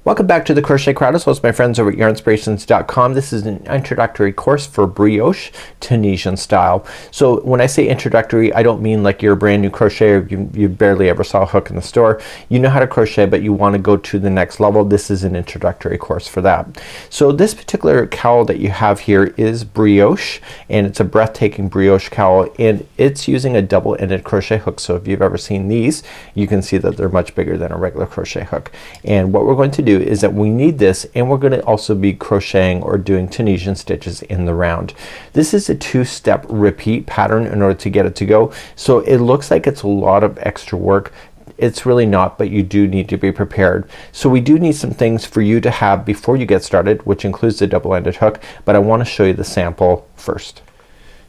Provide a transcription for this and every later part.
Welcome back to the Crochet Crowd, as well as my friends over at yarnspirations.com. This is an introductory course for brioche Tunisian style. So when I say introductory, I don't mean like you're a brand new crocheter, you barely ever saw a hook in the store. You know how to crochet, but you want to go to the next level. This is an introductory course for that. So this particular cowl that you have here is brioche, and it's a breathtaking brioche cowl, and it's using a double-ended crochet hook. So if you've ever seen these, you can see that they're much bigger than a regular crochet hook. And what we're going to do is that we need this, and we're going to also be crocheting or doing Tunisian stitches in the round. This is a two-step repeat pattern in order to get it to go. So it looks like it's a lot of extra work. It's really not, but you do need to be prepared. So we do need some things for you to have before you get started, which includes the double-ended hook, but I want to show you the sample first.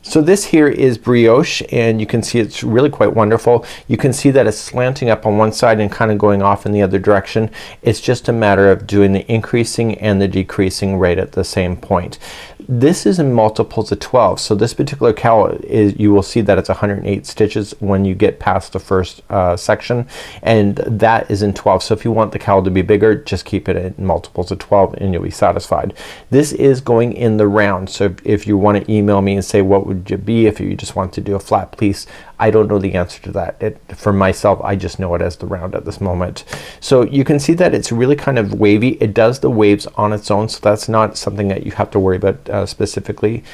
So this here is brioche, and you can see it's really quite wonderful. You can see that it's slanting up on one side and kind of going off in the other direction. It's just a matter of doing the increasing and the decreasing right at the same point. This is in multiples of 12. So this particular cowl is, you will see that it's 108 stitches when you get past the first section, and that is in 12. So if you want the cowl to be bigger, just keep it in multiples of 12 and you'll be satisfied. This is going in the round. So if you want to email me and say what would it be if you just want to do a flat piece, I don't know the answer to that. For myself, I just know it as the round at this moment. So you can see that it's really kind of wavy. It does the waves on its own, so that's not something that you have to worry about specifically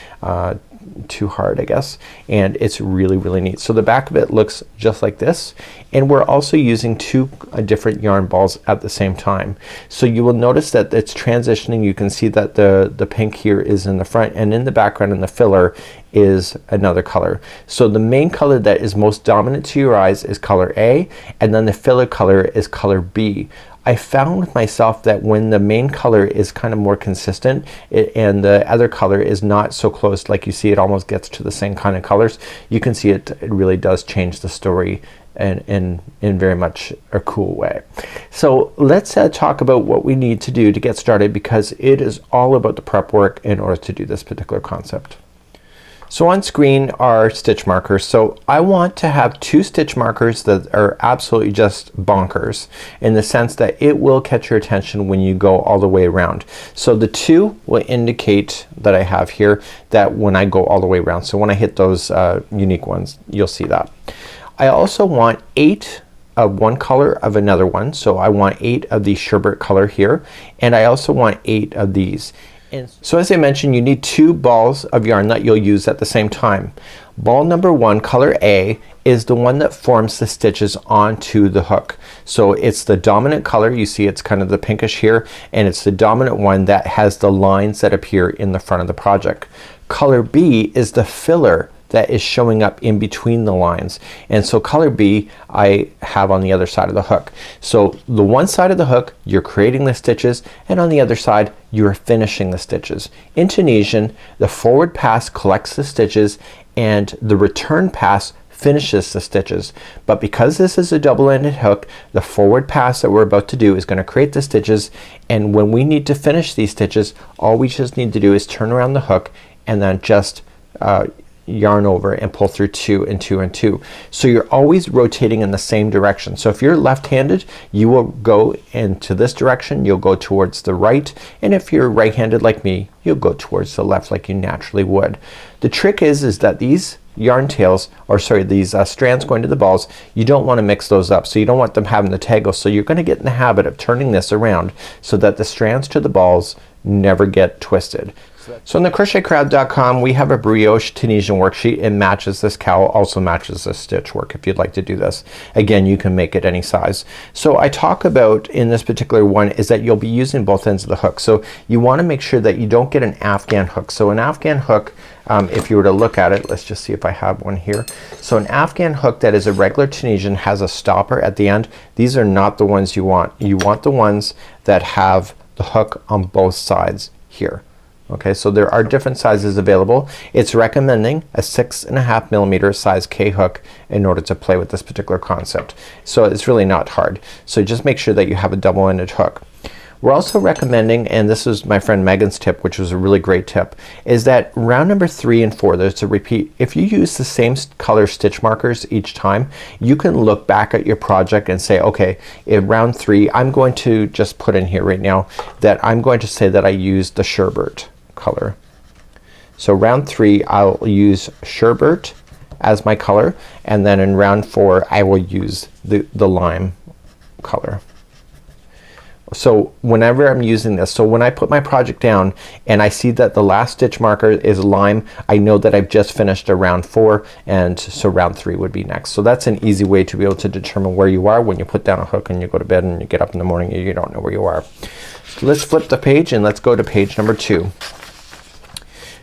too hard, I guess. And it's really, really neat. So the back of it looks just like this, and we're also using two different yarn balls at the same time. So you will notice that it's transitioning. You can see that the pink here is in the front, and in the background in the filler is another color. So the main color that is most dominant to your eyes is color A, and then the filler color is color B. I found with myself that when the main color is kind of more consistent and the other color is not so close, like you see it almost gets to the same kind of colors, you can see it really does change the story in very much a cool way. So let's talk about what we need to do to get started, because it is all about the prep work in order to do this particular concept. So on screen are stitch markers. So I want to have two stitch markers that are absolutely just bonkers, in the sense that it will catch your attention when you go all the way around. So the two will indicate that I have here that when I go all the way around. So when I hit those unique ones, you'll see that. I also want 8 of one color of another one. So I want 8 of the sherbet color here, and I also want 8 of these. And so as I mentioned, you need 2 balls of yarn that you'll use at the same time. Ball number 1, color A, is the one that forms the stitches onto the hook. So it's the dominant color. You see it's kind of the pinkish here, and it's the dominant one that has the lines that appear in the front of the project. Color B is the filler that is showing up in between the lines, and so color B I have on the other side of the hook. So the one side of the hook you're creating the stitches, and on the other side you're finishing the stitches. In Tunisian, the forward pass collects the stitches and the return pass finishes the stitches. But because this is a double-ended hook, the forward pass that we're about to do is going to create the stitches, and when we need to finish these stitches, all we just need to do is turn around the hook and then just yarn over and pull through 2 and 2 and 2. So you're always rotating in the same direction. So if you're left-handed, you will go into this direction, you'll go towards the right, and if you're right-handed like me, you'll go towards the left like you naturally would. The trick is that these yarn tails, or sorry, these strands going to the balls, you don't want to mix those up. So you don't want them having the tangle. So you're going to get in the habit of turning this around so that the strands to the balls never get twisted. So on the crochetcrowd.com we have a brioche Tunisian worksheet. It matches this cowl, also matches this stitch work if you'd like to do this. Again, you can make it any size. So I talk about in this particular one is that you'll be using both ends of the hook. So you want to make sure that you don't get an Afghan hook. So an Afghan hook, if you were to look at it, let's just see if I have one here. So an Afghan hook that is a regular Tunisian has a stopper at the end. These are not the ones you want. You want the ones that have the hook on both sides here. Okay, so there are different sizes available. It's recommending a 6.5 millimeter size K hook in order to play with this particular concept. So it's really not hard. So just make sure that you have a double-ended hook. We're also recommending, and this is my friend Megan's tip, which was a really great tip, is that round number 3 and 4, there's a repeat. If you use the same color stitch markers each time, you can look back at your project and say, okay, in round 3 I'm going to just put in here right now that I'm going to say that I used the sherbet color. So round 3 I'll use sherbet as my color, and then in round 4 I will use the lime color. So whenever I'm using this, so when I put my project down and I see that the last stitch marker is lime, I know that I've just finished a round 4, and so round 3 would be next. So that's an easy way to be able to determine where you are when you put down a hook and you go to bed and you get up in the morning and you don't know where you are. So let's flip the page and let's go to page number 2.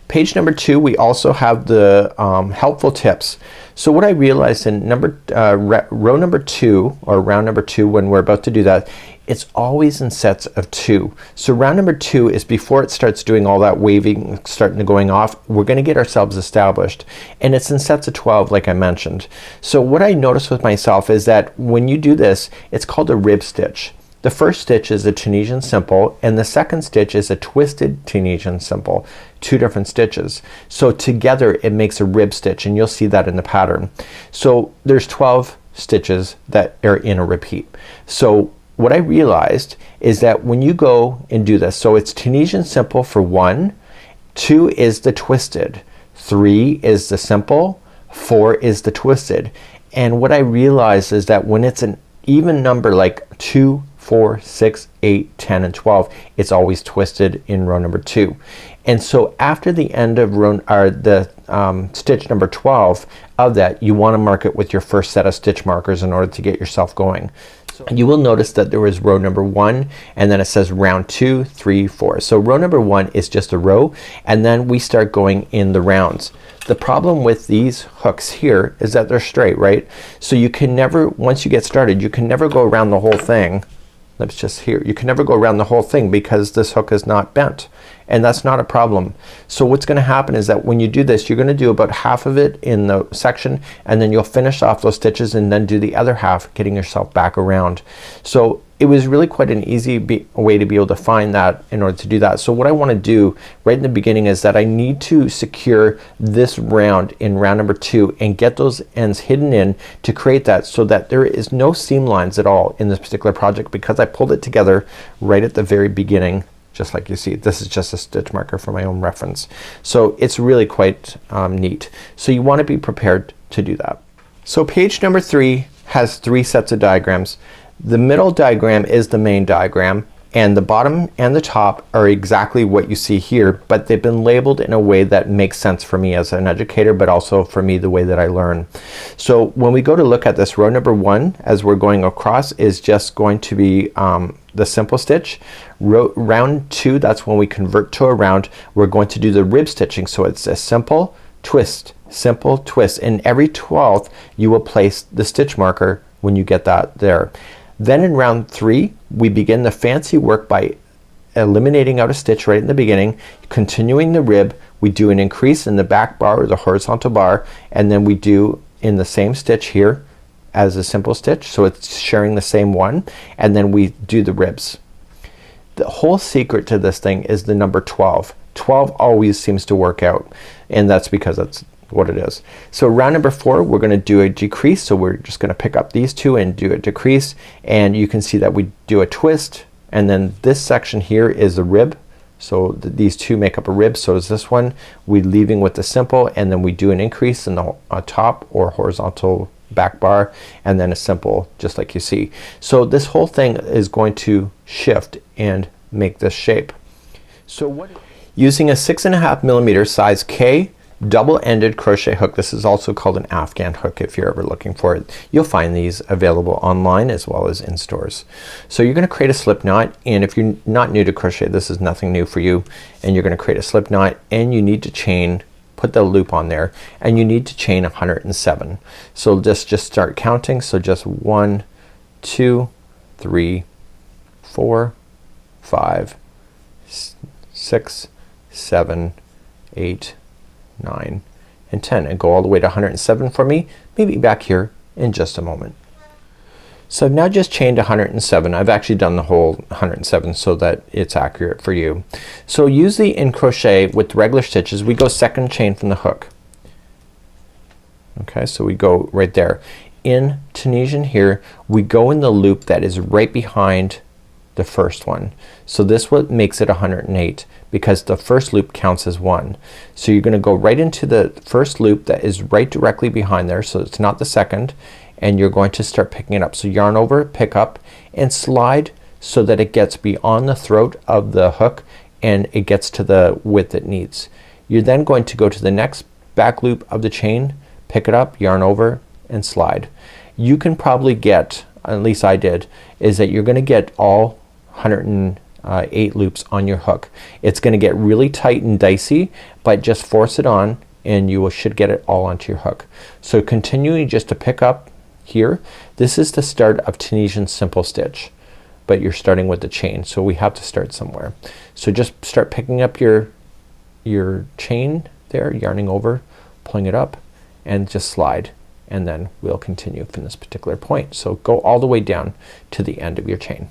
Page number 2, we also have the helpful tips. So what I realized in row number 2, or round number 2, when we're about to do that, it's always in sets of 2. So round number 2 is before it starts doing all that waving, starting to going off. We're gonna get ourselves established, and it's in sets of 12 like I mentioned. So what I noticed with myself is that when you do this, it's called a rib stitch. The first stitch is a Tunisian simple, and the second stitch is a twisted Tunisian simple. 2 different stitches. So together it makes a rib stitch, and you'll see that in the pattern. So there's 12 stitches that are in a repeat. So what I realized is that when you go and do this, so it's Tunisian simple for 1, 2 is the twisted, 3 is the simple, 4 is the twisted. And what I realized is that when it's an even number like 2, 4, 6, 8, 10, and 12, it's always twisted in row number 2. And so after the end of row, or the stitch number 12 of that, you want to mark it with your first set of stitch markers in order to get yourself going. So you will notice that there is row number 1, and then it says round 2, 3, 4. So row number 1 is just a row, and then we start going in the rounds. The problem with these hooks here is that they're straight, right? So you can never, once you get started, you can never go around the whole thing. Let's just here. You can never go around the whole thing because this hook is not bent, and that's not a problem. So what's gonna happen is that when you do this, you're gonna do about half of it in the section, and then you'll finish off those stitches and then do the other half, getting yourself back around. So it was really quite an easy way to be able to find that in order to do that. So what I want to do right in the beginning is that I need to secure this round in round number 2 and get those ends hidden in to create that, so that there is no seam lines at all in this particular project, because I pulled it together right at the very beginning, just like you see. This is just a stitch marker for my own reference. So it's really quite neat. So you want to be prepared to do that. So page number 3 has 3 sets of diagrams. The middle diagram is the main diagram, and the bottom and the top are exactly what you see here, but they've been labeled in a way that makes sense for me as an educator, but also for me the way that I learn. So when we go to look at this, row number 1 as we're going across is just going to be the simple stitch. Round 2, that's when we convert to a round. We're going to do the rib stitching, so it's a simple twist, simple twist. In every 12th you will place the stitch marker when you get that there. Then in round 3 we begin the fancy work by eliminating out a stitch right in the beginning, continuing the rib. We do an increase in the back bar or the horizontal bar, and then we do in the same stitch here as a simple stitch, so it's sharing the same one, and then we do the ribs. The whole secret to this thing is the number 12. 12 always seems to work out, and that's because that's what it is. So round number 4 we're gonna do a decrease, so we're just gonna pick up these 2 and do a decrease, and you can see that we do a twist, and then this section here is the rib. So these 2 make up a rib, so is this one. We leaving with the simple, and then we do an increase in the top or horizontal back bar, and then a simple, just like you see. So this whole thing is going to shift and make this shape. So using a 6.5 millimeter size K double-ended crochet hook, this is also called an Afghan hook if you're ever looking for it. You'll find these available online as well as in stores. So you're gonna create a slip knot, and if you're not new to crochet, this is nothing new for you, and you're gonna create a slip knot, and you need to chain, put the loop on there, and you need to chain 107. So just start counting. So just 1, 2, 3, 4, 5, 6, 7, 8, 9, and 10, and go all the way to 107 for me. Maybe back here in just a moment. So I've now just chained 107. I've actually done the whole 107 so that it's accurate for you. So usually in crochet with regular stitches we go second chain from the hook. Okay, so we go right there. In Tunisian here we go in the loop that is right behind the first one. So this what makes it 108 because the first loop counts as one. So you're gonna go right into the first loop that is right directly behind there, so it's not the second, and you're going to start picking it up. So yarn over, pick up, and slide so that it gets beyond the throat of the hook and it gets to the width it needs. You're then going to go to the next back loop of the chain, pick it up, yarn over, and slide. You can probably get, at least I did, is that you're gonna get all 108 loops on your hook. It's gonna get really tight and dicey, but just force it on and you should get it all onto your hook. So continuing just to pick up here. This is the start of Tunisian simple stitch, but you're starting with the chain, so we have to start somewhere. So just start picking up your chain there, yarning over, pulling it up, and just slide, and then we'll continue from this particular point. So go all the way down to the end of your chain.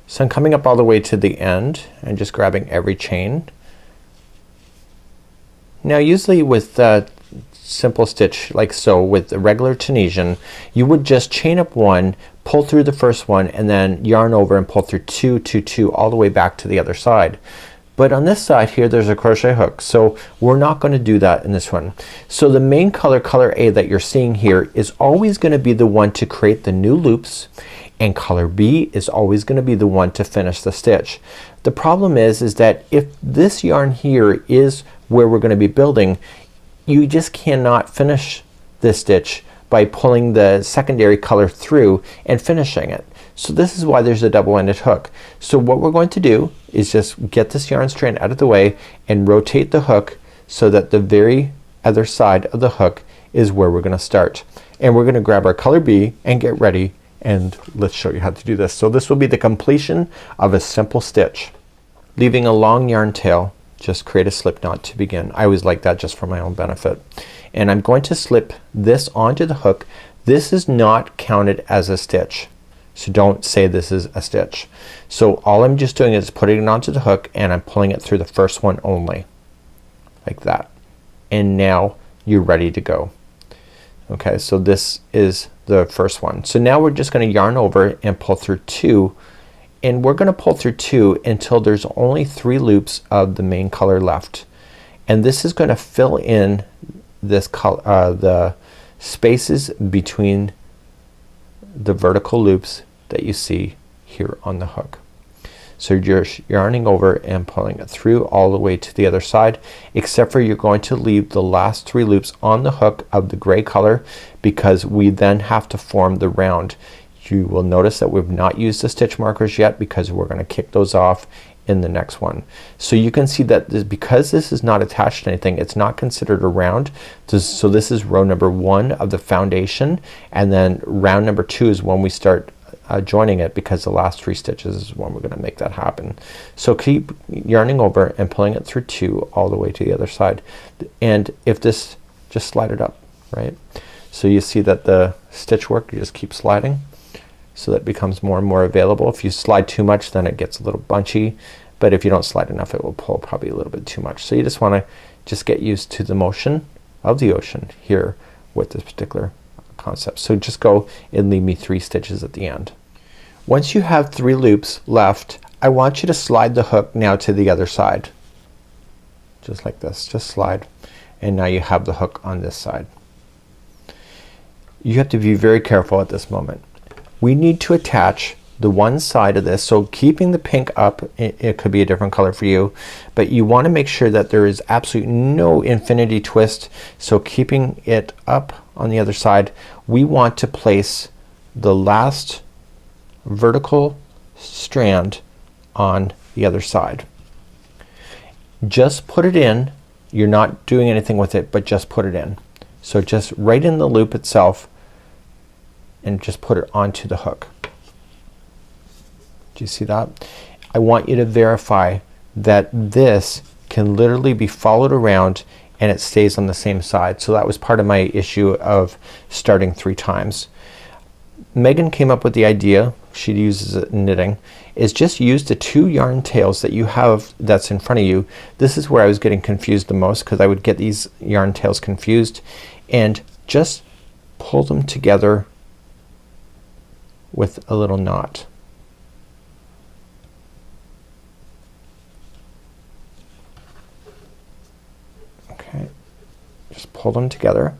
So I'm coming up all the way to the end and just grabbing every chain. Now usually with simple stitch like so with the regular Tunisian you would just chain up one, pull through the first one, and then yarn over and pull through two, two, two all the way back to the other side. But on this side here there's a crochet hook, so we're not going to do that in this one. So the main color, color A that you're seeing here, is always going to be the one to create the new loops, and color B is always going to be the one to finish the stitch. The problem is that if this yarn here is where we're going to be building, you just cannot finish this stitch by pulling the secondary color through and finishing it. So this is why there's a double-ended hook. So what we're going to do is just get this yarn strand out of the way and rotate the hook so that the very other side of the hook is where we're gonna start. And we're gonna grab our color B and get ready, and let's show you how to do this. So this will be the completion of a simple stitch. Leaving a long yarn tail, just create a slip knot to begin. I always like that just for my own benefit. And I'm going to slip this onto the hook. This is not counted as a stitch, so don't say this is a stitch. So all I'm just doing is putting it onto the hook and I'm pulling it through the first one only, like that. And now you're ready to go. Okay, so this is the first one. So now we're just gonna yarn over and pull through two, and we're gonna pull through two until there's only 3 loops of the main color left. And this is gonna fill in this color, the spaces between the vertical loops that you see here on the hook. So you're yarning over and pulling it through all the way to the other side, except for you're going to leave the last 3 loops on the hook of the gray color, because we then have to form the round. You will notice that we've not used the stitch markers yet because we're gonna kick those off in the next one. So you can see that this, because this is not attached to anything, it's not considered a round. So this is row number 1 of the foundation, and then round number 2 is when we start joining it, because the last 3 stitches is when we're gonna make that happen. So keep yarning over and pulling it through 2 all the way to the other side. And if this, just slide it up, right? So you see that the stitch work, you just keep sliding so that it becomes more and more available. If you slide too much then it gets a little bunchy, but if you don't slide enough it will pull probably a little bit too much. So you just wanna just get used to the motion of the ocean here with this particular concept. So just go and leave me 3 stitches at the end. Once you have 3 loops left, I want you to slide the hook now to the other side. Just like this, just slide, and now you have the hook on this side. You have to be very careful at this moment. We need to attach the one side of this, so keeping the pink up, it could be a different color for you, but you want to make sure that there is absolutely no infinity twist. So keeping it up on the other side, we want to place the last vertical strand on the other side. Just put it in. You're not doing anything with it, but just put it in. So just right in the loop itself and just put it onto the hook. Do you see that? I want you to verify that this can literally be followed around and it stays on the same side. So that was part of my issue of starting 3 times. Megan came up with the idea, she uses it in knitting, is just use the 2 yarn tails that you have that's in front of you. This is where I was getting confused the most, because I would get these yarn tails confused, and just pull them together with a little knot. Okay, just pull them together.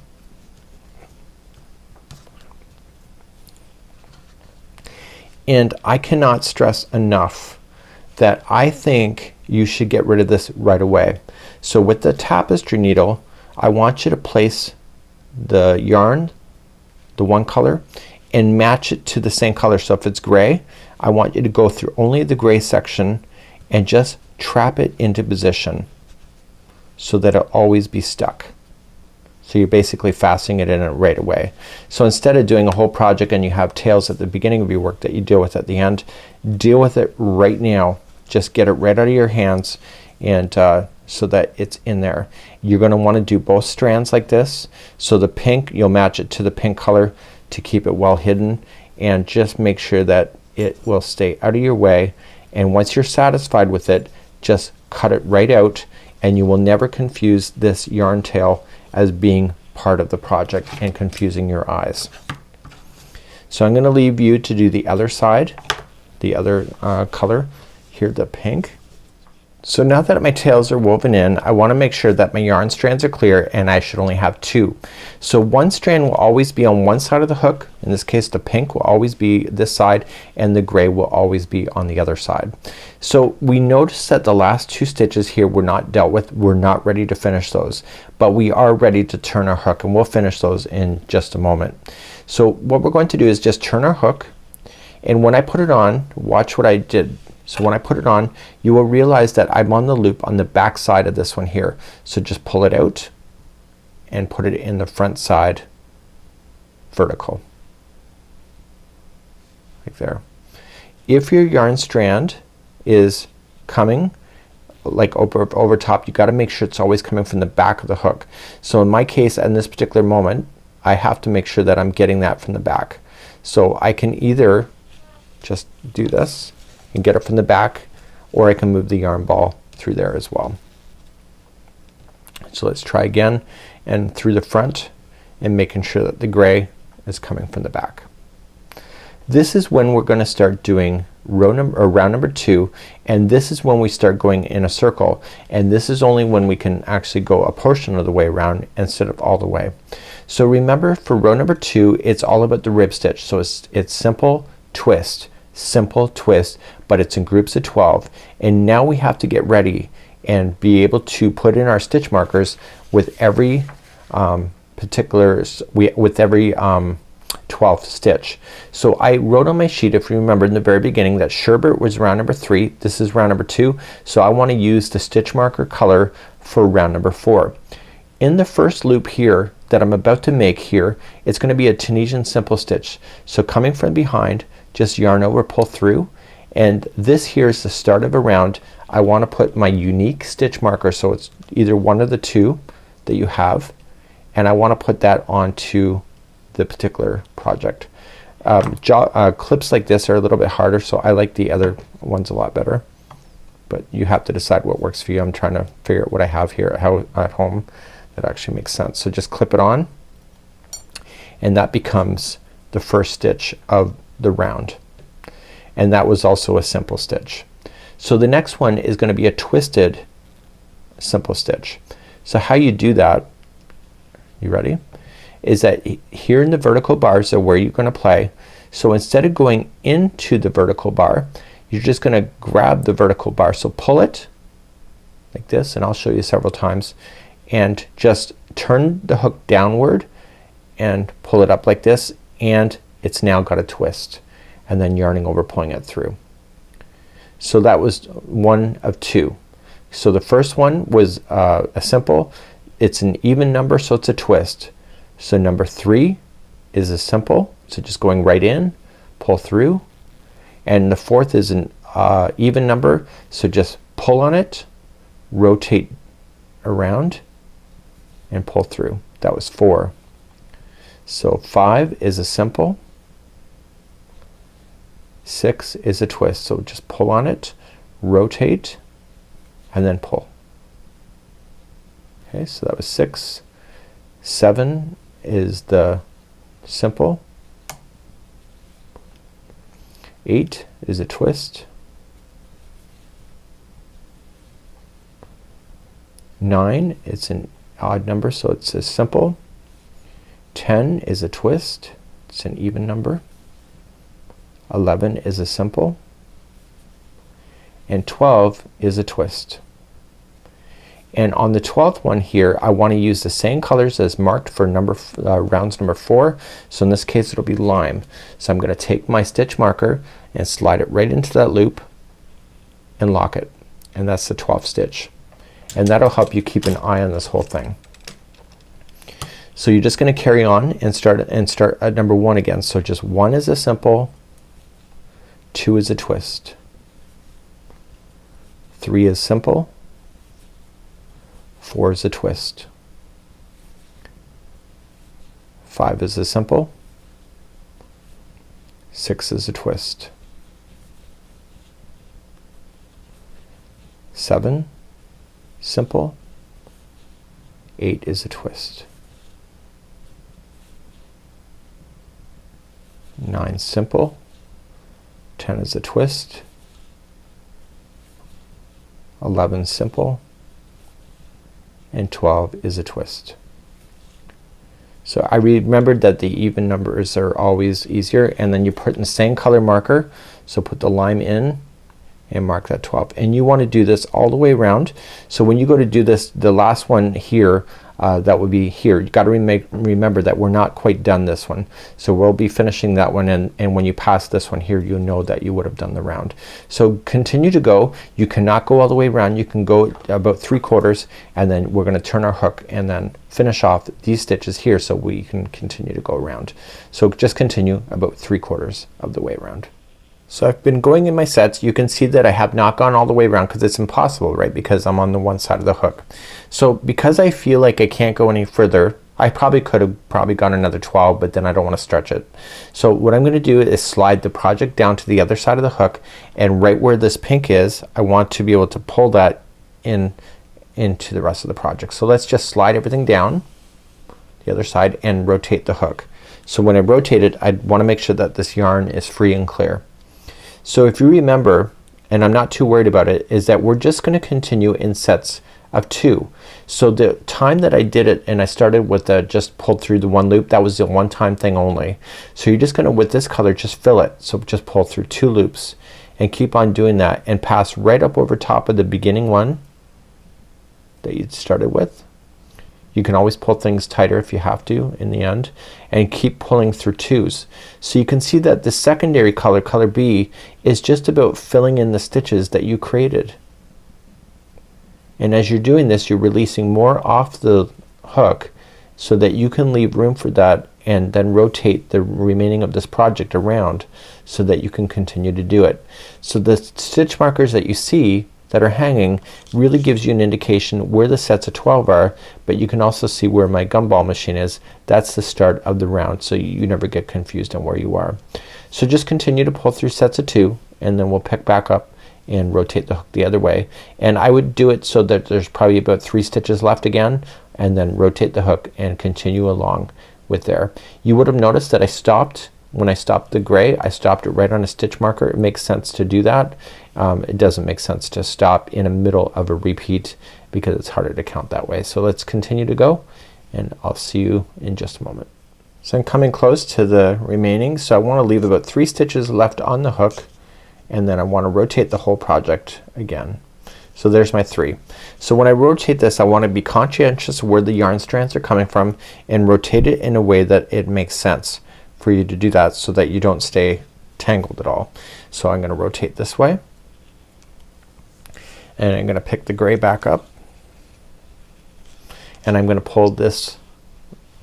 And I cannot stress enough that I think you should get rid of this right away. So with the tapestry needle, I want you to place the yarn, the one color, and match it to the same color. So if it's gray, I want you to go through only the gray section and just trap it into position so that it'll always be stuck. So you're basically fastening it in right away. So instead of doing a whole project and you have tails at the beginning of your work that you deal with at the end, deal with it right now. Just get it right out of your hands, and so that it's in there. You're gonna want to do both strands like this. So the pink, you'll match it to the pink color to keep it well hidden, and just make sure that it will stay out of your way. And once you're satisfied with it, just cut it right out, and you will never confuse this yarn tail as being part of the project and confusing your eyes. So I'm gonna leave you to do the other side, the other color here, the pink. So now that my tails are woven in, I want to make sure that my yarn strands are clear, and I should only have 2. So one strand will always be on one side of the hook. In this case the pink will always be this side, and the gray will always be on the other side. So we notice that the last 2 stitches here were not dealt with. We're not ready to finish those, but we are ready to turn our hook, and we'll finish those in just a moment. So what we're going to do is just turn our hook, and when I put it on, watch what I did. So when I put it on, you will realize that I'm on the loop on the back side of this one here. So just pull it out and put it in the front side vertical, like there. If your yarn strand is coming like over top, you gotta make sure it's always coming from the back of the hook. So in my case, in this particular moment, I have to make sure that I'm getting that from the back. So I can either just do this and get it from the back, or I can move the yarn ball through there as well. So let's try again, and through the front, and making sure that the gray is coming from the back. This is when we're gonna start doing round number 2, and this is when we start going in a circle, and this is only when we can actually go a portion of the way around instead of all the way. So remember, for row number 2, it's all about the rib stitch. So it's simple twist, simple twist, but it's in groups of 12, and now we have to get ready and be able to put in our stitch markers with every with every 12th stitch. So I wrote on my sheet, if you remember in the very beginning, that sherbet was round number 3. This is round number 2. So I want to use the stitch marker color for round number 4. In the first loop here that I'm about to make here, it's going to be a Tunisian simple stitch. So coming from behind, just yarn over, pull through, and this here is the start of a round. I want to put my unique stitch marker, so it's either one of the 2 that you have, and I want to put that onto the particular project. Clips like this are a little bit harder, so I like the other ones a lot better, but you have to decide what works for you. I'm trying to figure out what I have here at home that actually makes sense. So just clip it on, and that becomes the first stitch of the round, and that was also a simple stitch. So the next one is going to be a twisted simple stitch. So how you do that, you ready, is that here in the vertical bars are where you're going to play. So instead of going into the vertical bar, you're just going to grab the vertical bar. So pull it like this, and I'll show you several times, and just turn the hook downward and pull it up like this, and it's now got a twist, and then yarning over, pulling it through. So that was one of 2. So the first one was a simple, it's an even number, so it's a twist. So number 3 is a simple, so just going right in, pull through, and the 4th is an even number, so just pull on it, rotate around, and pull through. That was 4. So 5 is a simple, 6 is a twist. So just pull on it, rotate, and then pull. Okay, so that was 6. 7 is the simple. 8 is a twist. 9, it's an odd number, so it's a simple. 10 is a twist, it's an even number. 11 is a simple, and 12 is a twist. And on the 12th one here, I want to use the same colors as marked for rounds number 4. So in this case it'll be lime. So I'm gonna take my stitch marker and slide it right into that loop and lock it, and that's the 12th stitch, and that'll help you keep an eye on this whole thing. So you're just gonna carry on and start at number 1 again. So just 1 is a simple, 2 is a twist, 3 is simple, 4 is a twist, 5 is a simple, 6 is a twist, 7 simple, 8 is a twist, 9 simple, 10 is a twist, 11 simple, and 12 is a twist. So I remembered that the even numbers are always easier, and then you put in the same color marker. So put the lime in and mark that 12, and you want to do this all the way around. So when you go to do this, the last one here, that would be here. You got to remember that we're not quite done this one. So we'll be finishing that one, and when you pass this one here, you'll know that you would have done the round. So continue to go. You cannot go all the way around. You can go about 3/4, and then we're gonna turn our hook and then finish off these stitches here so we can continue to go around. So just continue about 3/4 of the way around. So I've been going in my sets. You can see that I have not gone all the way around because it's impossible, right? Because I'm on the one side of the hook. So because I feel like I can't go any further, I probably could have gone another 12, but then I don't want to stretch it. So what I'm gonna do is slide the project down to the other side of the hook, and right where this pink is, I want to be able to pull that into the rest of the project. So let's just slide everything down the other side and rotate the hook. So when I rotate it, I want to make sure that this yarn is free and clear. So if you remember, and I'm not too worried about it, is that we're just gonna continue in sets of 2. So the time that I did it and I started with just pulled through the 1 loop, that was the one time thing only. So you're just gonna, with this color, just fill it. So just pull through 2 loops and keep on doing that, and pass right up over top of the beginning one that you started with. You can always pull things tighter if you have to in the end, and keep pulling through 2s. So you can see that the secondary color, color B, is just about filling in the stitches that you created. And as you're doing this, you're releasing more off the hook so that you can leave room for that, and then rotate the remaining of this project around so that you can continue to do it. So the stitch markers that you see that are hanging really gives you an indication where the sets of 12 are, but you can also see where my gumball machine is. That's the start of the round, so you never get confused on where you are. So just continue to pull through sets of 2, and then we'll pick back up and rotate the hook the other way. And I would do it so that there's probably about 3 stitches left again, and then rotate the hook and continue along with there. You would have noticed that I stopped. When I stopped the gray, I stopped it right on a stitch marker. It makes sense to do that. It doesn't make sense to stop in the middle of a repeat because it's harder to count that way. So let's continue to go, and I'll see you in just a moment. So I'm coming close to the remaining, so I want to leave about 3 stitches left on the hook, and then I want to rotate the whole project again. So there's my 3. So when I rotate this, I want to be conscientious where the yarn strands are coming from, and rotate it in a way that it makes sense for you to do that, so that you don't stay tangled at all. So I'm gonna rotate this way, and I'm gonna pick the gray back up, and I'm gonna pull this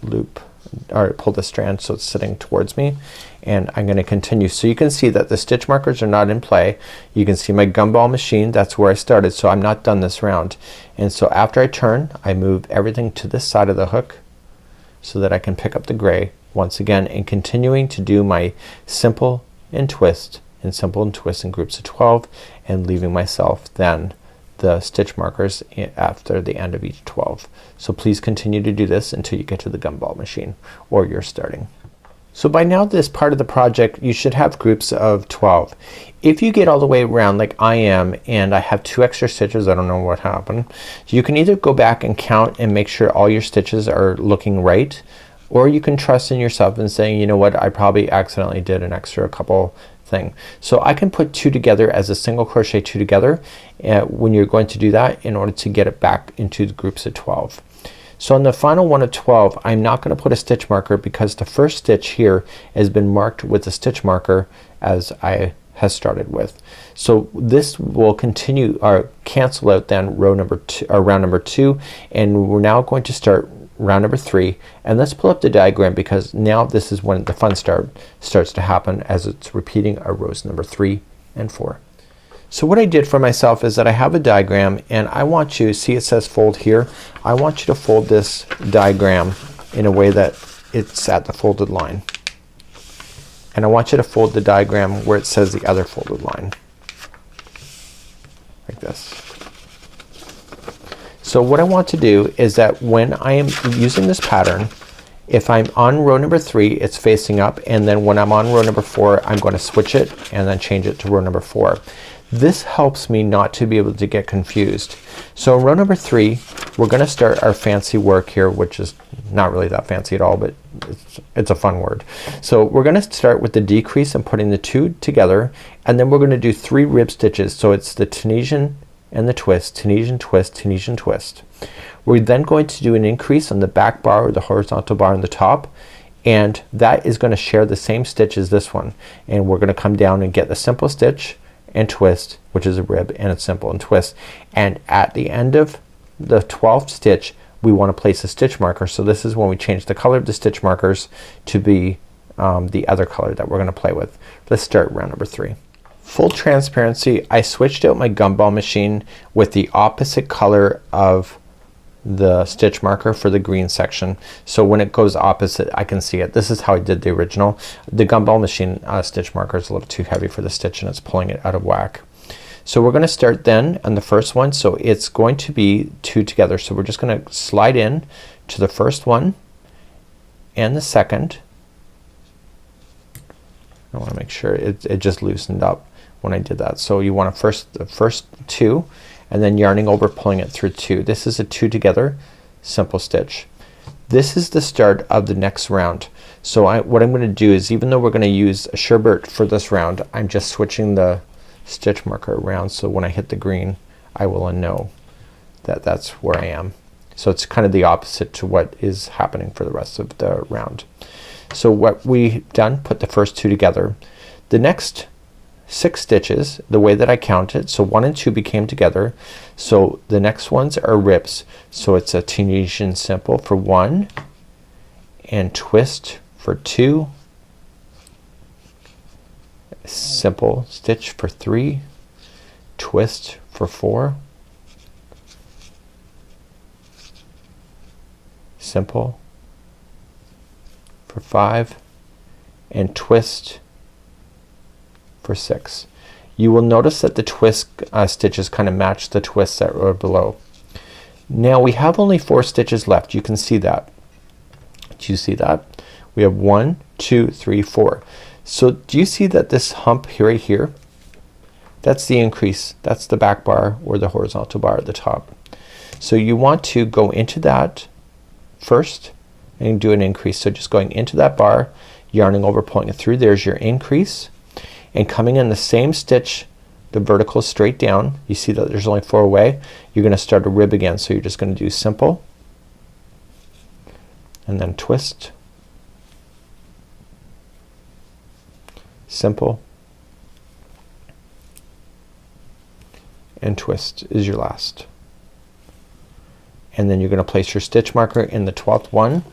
loop, or pull this strand so it's sitting towards me, and I'm gonna continue. So you can see that the stitch markers are not in play. You can see my gumball machine, that's where I started, so I'm not done this round. And so after I turn, I move everything to this side of the hook so that I can pick up the gray once again, and continuing to do my simple and twist and simple and twist in groups of 12, and leaving myself then the stitch markers after the end of each 12. So please continue to do this until you get to the gumball machine or you're starting. So by now this part of the project you should have groups of 12. If you get all the way around like I am and I have 2 extra stitches, I don't know what happened, you can either go back and count and make sure all your stitches are looking right, or you can trust in yourself and saying, you know what, I probably accidentally did an extra couple thing. So I can put 2 together as a single crochet 2 together when you're going to do that in order to get it back into the groups of 12. So on the final one of 12 I'm not gonna put a stitch marker because the first stitch here has been marked with a stitch marker as I has started with. So this will continue or cancel out then row number 2 or round number 2, and we're now going to start round number 3. And let's pull up the diagram because now this is when the fun starts to happen as it's repeating our rows number 3 and 4. So what I did for myself is that I have a diagram and I want you, see it says fold here, I want you to fold this diagram in a way that it's at the folded line. And I want you to fold the diagram where it says the other folded line. Like this. So what I want to do is that when I am using this pattern, if I'm on row number 3 it's facing up, and then when I'm on row number 4 I'm going to switch it and then change it to row number 4. This helps me not to be able to get confused. So in row number 3 we're gonna start our fancy work here, which is not really that fancy at all, but it's a fun word. So we're gonna start with the decrease and putting the 2 together, and then we're gonna do 3 rib stitches. So it's the Tunisian and the twist, Tunisian twist, Tunisian twist. We're then going to do an increase on the back bar or the horizontal bar on the top, and that is gonna share the same stitch as this one, and we're gonna come down and get the simple stitch and twist, which is a rib, and it's simple and twist, and at the end of the 12th stitch we want to place a stitch marker. So this is when we change the color of the stitch markers to be the other color that we're gonna play with. Let's start round number 3. Full transparency, I switched out my gumball machine with the opposite color of the stitch marker for the green section, so when it goes opposite I can see it. This is how I did the original. The gumball machine stitch marker is a little too heavy for the stitch and it's pulling it out of whack. So we're gonna start then on the first one, so it's going to be 2 together. So we're just gonna slide in to the first one and the second. I want to make sure it just loosened up when I did that. So you want to the first 2 and then yarning over, pulling it through 2. This is a 2 together simple stitch. This is the start of the next round. So what I'm gonna do is, even though we're gonna use a sherbet for this round, I'm just switching the stitch marker around, so when I hit the green I will know that that's where I am. So it's kind of the opposite to what is happening for the rest of the round. So what we've done, put the first 2 together. The next 6 stitches, the way that I counted, so 1 and 2 became together, so the next ones are ribs. So it's a Tunisian simple for 1 and twist for 2, simple stitch for 3, twist for 4, simple for 5, and twist for 6. You will notice that the twist stitches kind of match the twists that are below. Now we have only 4 stitches left. You can see that. Do you see that? We have 1, 2, 3, 4. So do you see that this hump right here, that's the increase, that's the back bar or the horizontal bar at the top. So you want to go into that first and do an increase. So just going into that bar, yarning over, pulling it through, there's your increase, and coming in the same stitch, the vertical straight down. You see that there's only 4 away. You're gonna start a rib again, so you're just gonna do simple and then twist, simple, and twist is your last. And then you're gonna place your stitch marker in the 12th one.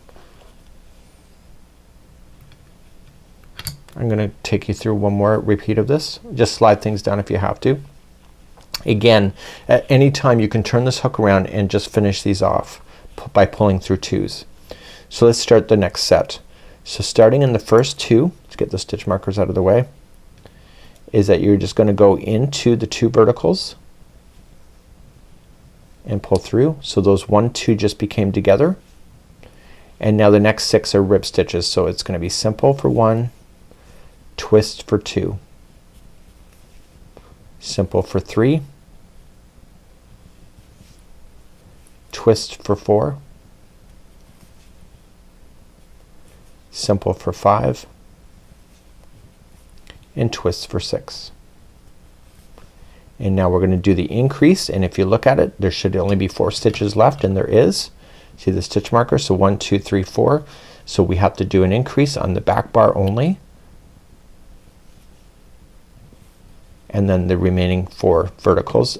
I'm gonna take you through one more repeat of this. Just slide things down if you have to. Again, at any time you can turn this hook around and just finish these off by pulling through 2s. So let's start the next set. So starting in the first 2, let's get the stitch markers out of the way, is that you're just gonna go into the 2 verticals and pull through. So those 1, 2 just became together. And now the next 6 are rib stitches. So it's gonna be simple for 1, twist for 2, simple for 3, twist for 4, simple for 5, and twist for 6. And now we're gonna do the increase, and if you look at it, there should only be 4 stitches left, and there is. See the stitch marker? So 1, 2, 3, 4. So we have to do an increase on the back bar only, and then the remaining 4 verticals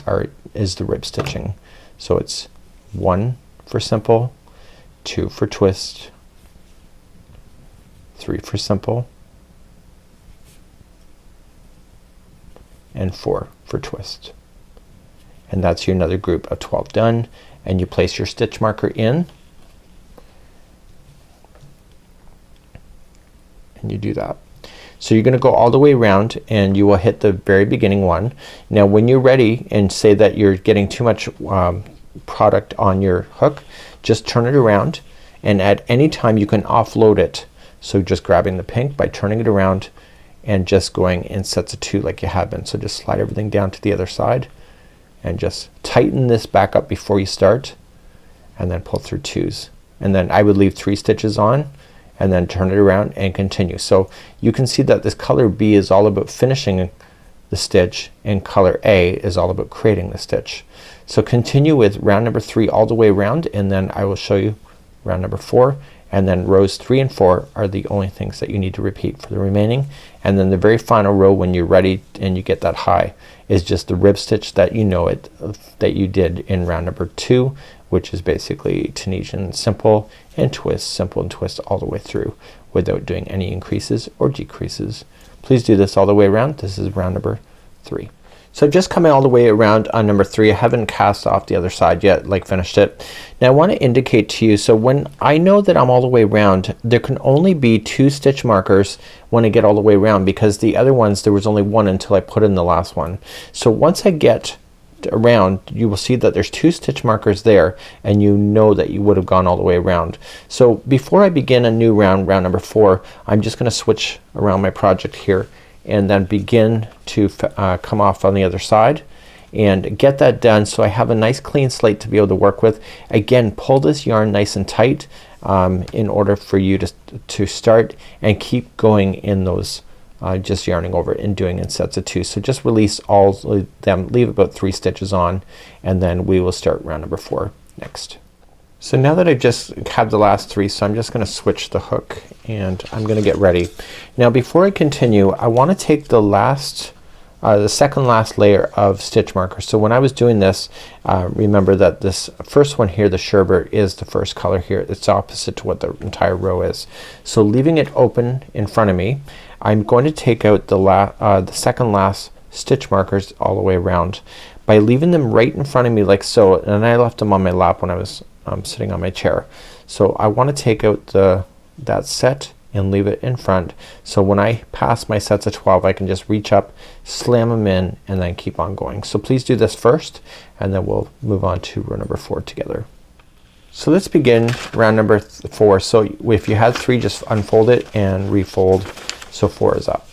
is the rib stitching. So it's 1 for simple, 2 for twist, 3 for simple, and 4 for twist. And that's your another group of 12 done. And you place your stitch marker in, and you do that. So you're gonna go all the way around and you will hit the very beginning one. Now when you're ready and say that you're getting too much product on your hook, just turn it around, and at any time you can offload it. So just grabbing the pink by turning it around and just going in sets of 2 like you have been. So just slide everything down to the other side and just tighten this back up before you start, and then pull through 2s. And then I would leave 3 stitches on and then turn it around and continue. So you can see that this color B is all about finishing the stitch, and color A is all about creating the stitch. So continue with round number 3 all the way around, and then I will show you round number 4, and then rows 3 and 4 are the only things that you need to repeat for the remaining. And then the very final row, when you're ready and you get that high, is just the rib stitch that you know it that you did in round number 2, which is basically Tunisian simple and twist, simple and twist all the way through without doing any increases or decreases. Please do this all the way around. This is round number 3. So I've just come all the way around on number 3. I haven't cast off the other side yet, like finished it. Now I want to indicate to you, so when I know that I'm all the way around, there can only be 2 stitch markers when I get all the way around, because the other ones there was only 1 until I put in the last one. So once I get around, you will see that there's 2 stitch markers there, and you know that you would have gone all the way around. So before I begin a new round, round number 4, I'm just gonna switch around my project here and then begin to come off on the other side and get that done, so I have a nice clean slate to be able to work with. Again, pull this yarn nice and tight in order for you to start and keep going in those just yarning over it and doing in sets of 2. So just release all of them, leave about 3 stitches on, and then we will start round number 4 next. So now that I've just had the last 3, so I'm just gonna switch the hook and I'm gonna get ready. Now before I continue, I want to take the last the second last layer of stitch markers. So when I was doing this, remember that this first one here, the sherbet, is the first color here. It's opposite to what the entire row is. So leaving it open in front of me, I'm going to take out the second last stitch markers all the way around by leaving them right in front of me like so, and I left them on my lap when I was sitting on my chair. So I want to take out that set and leave it in front, so when I pass my sets of 12 I can just reach up, slam them in, and then keep on going. So please do this first, and then we'll move on to row number 4 together. So let's begin round number 4. So if you had 3, just unfold it and refold. So 4 is up.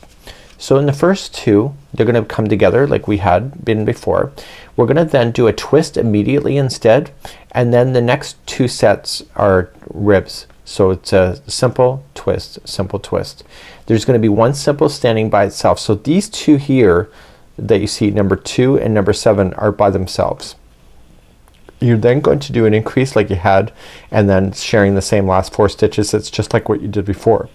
So in the first 2, they're gonna come together like we had been before. We're gonna then do a twist immediately instead, and then the next 2 sets are ribs. So it's a simple twist, simple twist. There's gonna be 1 simple standing by itself. So these 2 here that you see, number 2 and number 7, are by themselves. You're then going to do an increase like you had, and then sharing the same last 4 stitches. It's just like what you did before.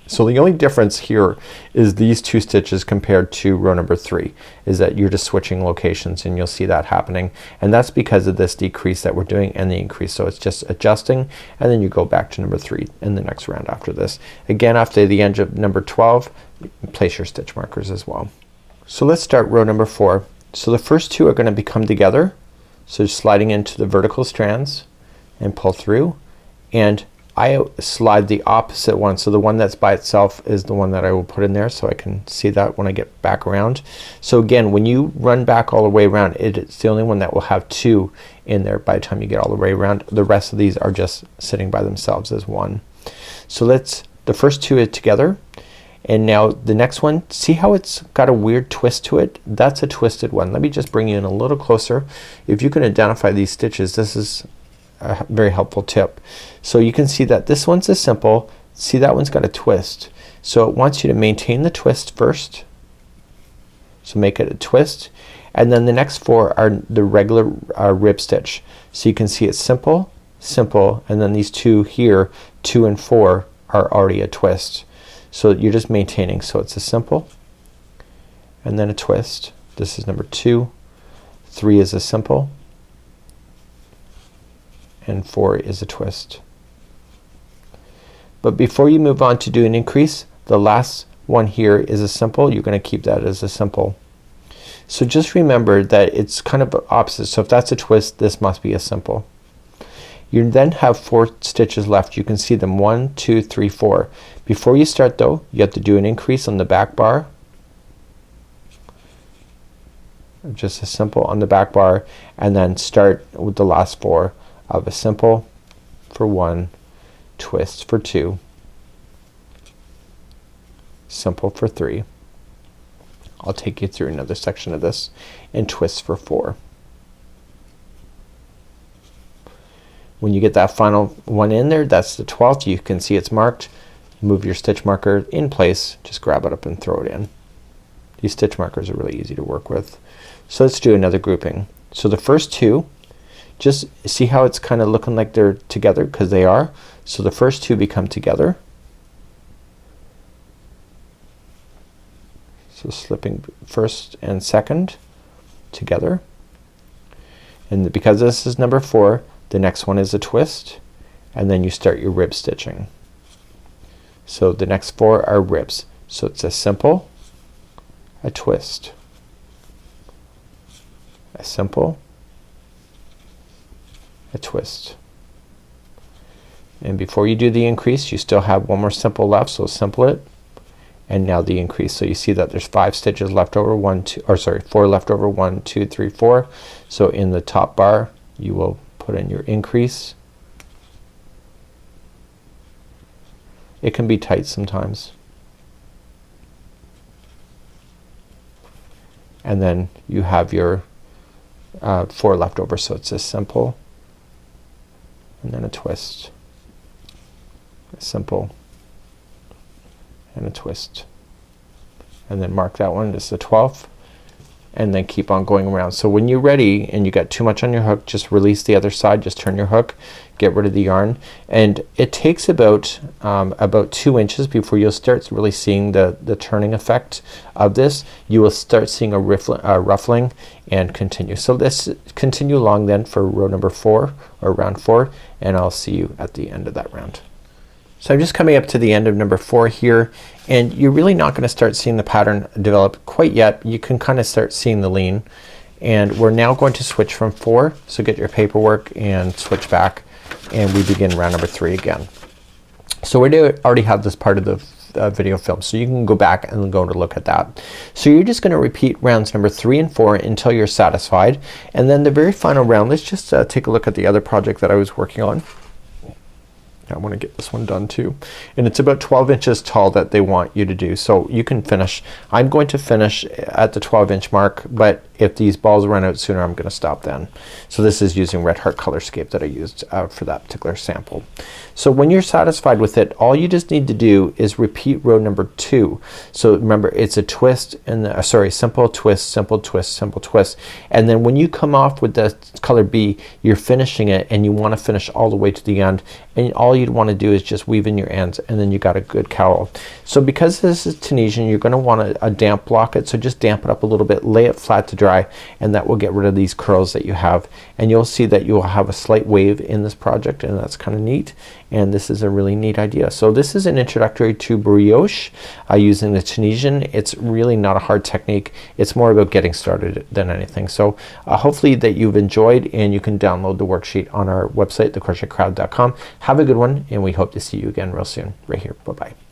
So the only difference here is these 2 stitches compared to row number 3 is that you're just switching locations, and you'll see that happening, and that's because of this decrease that we're doing and the increase. So it's just adjusting, and then you go back to number 3 in the next round after this. Again, after the end of number 12, place your stitch markers as well. So let's start row number 4. So the first 2 are gonna become together. So just sliding into the vertical strands and pull through, and I slide the opposite one. So the one that's by itself is the one that I will put in there so I can see that when I get back around. So again, when you run back all the way around, it's the only one that will have 2 in there by the time you get all the way around. The rest of these are just sitting by themselves as one. So the first 2 are together, and now the next one, see how it's got a weird twist to it? That's a twisted one. Let me just bring you in a little closer. If you can identify these stitches, this is a very helpful tip. So you can see that this one's a simple. See, that one's got a twist. So it wants you to maintain the twist first. So make it a twist, and then the next 4 are the regular rib stitch. So you can see it's simple, simple, and then these 2 here, 2 and 4, are already a twist. So you're just maintaining. So it's a simple and then a twist. This is number 2. 3 is a simple, and 4 is a twist. But before you move on to do an increase, the last one here is a simple. You're gonna keep that as a simple. So just remember that it's kind of opposite. So if that's a twist, this must be a simple. You then have 4 stitches left. You can see them 1, 2, 3, 4. Before you start though, you have to do an increase on the back bar. Just a simple on the back bar, and then start with the last 4 of a simple for 1, twist for 2, simple for 3. I'll take you through another section of this, and twist for 4. When you get that final one in there, that's the 12th. You can see it's marked. Move your stitch marker in place, just grab it up and throw it in. These stitch markers are really easy to work with. So let's do another grouping. So the first 2, just see how it's kind of looking like they're together, because they are. So the first 2 become together. So slipping first and second together, and because this is number 4, the next one is a twist, and then you start your rib stitching. So the next 4 are ribs. So it's a simple, a twist, a simple, a twist. And before you do the increase, you still have 1 more simple left, so simple it, and now the increase. So you see that there's 5 stitches left over, 4 left over, 1, 2, 3, 4. So in the top bar you will put in your increase. It can be tight sometimes. And then you have your 4 left over, so it's a simple and then a twist, a simple and a twist, and then mark that one as the 12th, and then keep on going around. So when you're ready and you got too much on your hook, just release the other side, just turn your hook, get rid of the yarn, and it takes about 2 inches before you'll start really seeing the turning effect of this. You will start seeing a ruffling and continue. So let's continue along then for row number 4 or round 4, and I'll see you at the end of that round. So I'm just coming up to the end of number 4 here, and you're really not gonna start seeing the pattern develop quite yet. You can kind of start seeing the lean, and we're now going to switch from 4. So get your paperwork and switch back, and we begin round number 3 again. So we already have this part of the video film, so you can go back and go to look at that. So you're just gonna repeat rounds number 3 and 4 until you're satisfied, and then the very final round, let's just take a look at the other project that I was working on. I want to get this one done too, and it's about 12 inches tall that they want you to do, so you can finish. I'm going to finish at the 12-inch mark, but if these balls run out sooner, I'm gonna stop then. So this is using Red Heart Colorscape that I used for that particular sample. So when you're satisfied with it, all you just need to do is repeat row number 2. So remember, it's a twist and simple twist, simple twist, simple twist, and then when you come off with the color B, you're finishing it, and you want to finish all the way to the end, and all you'd want to do is just weave in your ends, and then you got a good cowl. So because this is Tunisian, you're going to want to damp block it, so just damp it up a little bit, lay it flat to dry. dry, and that will get rid of these curls that you have. And you'll see that you will have a slight wave in this project, and that's kind of neat. And this is a really neat idea. So this is an introductory to brioche using the Tunisian. It's really not a hard technique. It's more about getting started than anything. So hopefully that you've enjoyed, and you can download the worksheet on our website, thecrochetcrowd.com. Have a good one, and we hope to see you again real soon right here. Bye bye.